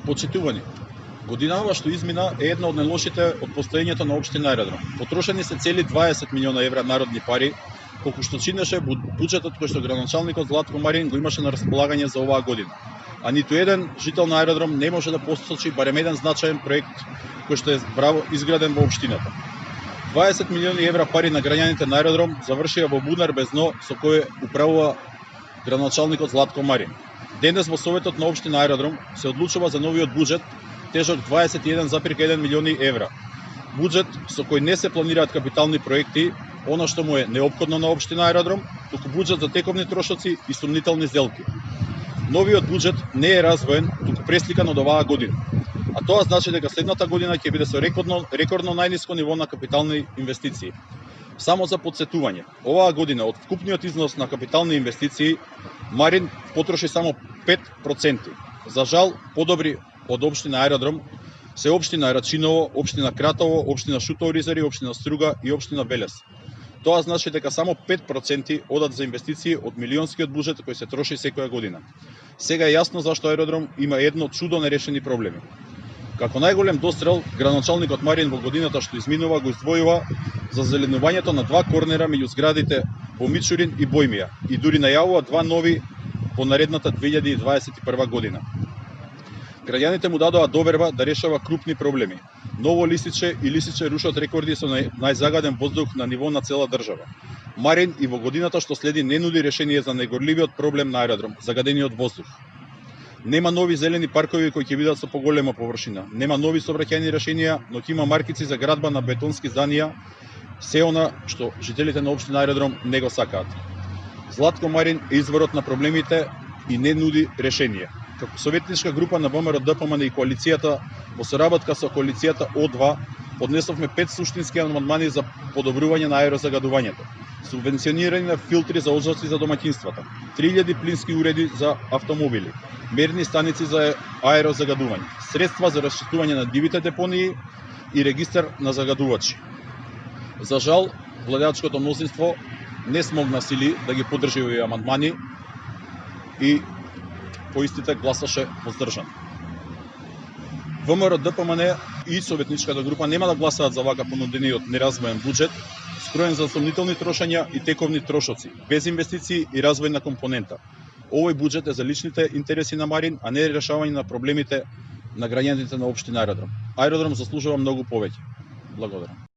Почитувани, годинава што измина е една од најлошите од постоењето на општина Аеродром. Потрошени се цели 20 милиона евра народни пари, колку што чинеше буџетот кој што градоначалникот Златко Марин го имаше на располагање за оваа година. А ниту еден жител на Аеродром не може да посочи барем еден значаен проект кој што е браво изграден во општината. 20 милиони евра пари на граѓаните на Аеродром завршија во бунар без дно со кој управува градоначалникот Златко Марин. Денес во Советот на општина Аеродром се одлучува за новиот буџет тежок 21,1 милиони евра. Буџет со кој не се планираат капитални проекти, она што му е неопходно на општина Аеродром, туку буџет за тековни трошоци и сумнителни сделки. Новиот буџет не е развоен, туку пресликан од оваа година. А тоа значи дека следната година ќе биде со рекордно најниско ниво на капитални инвестиции. Само за подсетување, оваа година од вкупниот износ на капитални инвестиции Марин потроши само 5%. За жал, подобри од општина Аеродром се општина Рачиново, општина Кратово, општина Шутово Ризари, општина Струга и општина Велес. Тоа значи дека само 5% одат за инвестиции од милионскиот буџет кој се троши секоја година. Сега е јасно зашто Аеродром има едно чудо нерешени проблеми. Како најголем дострел, градоначалникот Марин во годината што изминува го издвојува за зеленувањето на два корнера меѓу зградите во Мичурин и Бојмија и дури најавува два нови по наредната 2021 година. Граѓаните му дадоа доверба да решава крупни проблеми. Ново Лисиче и Лисиче рушат рекорди со најзагаден воздух на ниво на цела држава. Марин и во годината што следи не нуди решение за најгорливиот проблем на Аеродром, загадениот воздух. Нема нови зелени паркови кои ќе бидат со поголема површина. Нема нови сообраќајни решенија, но ќе има маркици за градба на бетонски зданија, се она што жителите на општина Аеродром не го сакаат. Златко Марин е изворот на проблемите и не нуди решение. Како советничка група на ВМРО ДПМН и коалицијата во соработка со коалицијата О2 поднесовме 5 суштински амандмани за подобрување на аерозагадувањето. Субвенционирање на филтри за ожаци за домаќинствата, 3000 плински уреди за автомобили, мерни станици за аерозагадување, средства за расчистување на дивите депонии и регистар на загадувачи. За жал, владеачкото мнозинство не смогна сили да ги поддржи овие амандмани и по истите гласаше воздржан. ВМРО ДПМН и советничката група нема да гласаат за вака понудениот неразвоен буџет, скроен за сомнителни трошања и тековни трошоци, без инвестиции и развојна компонента. Овој буџет е за личните интереси на Марин, а не решавање на проблемите на граѓаните на општина Аеродром. Аеродром заслужува многу повеќе. Благодарам.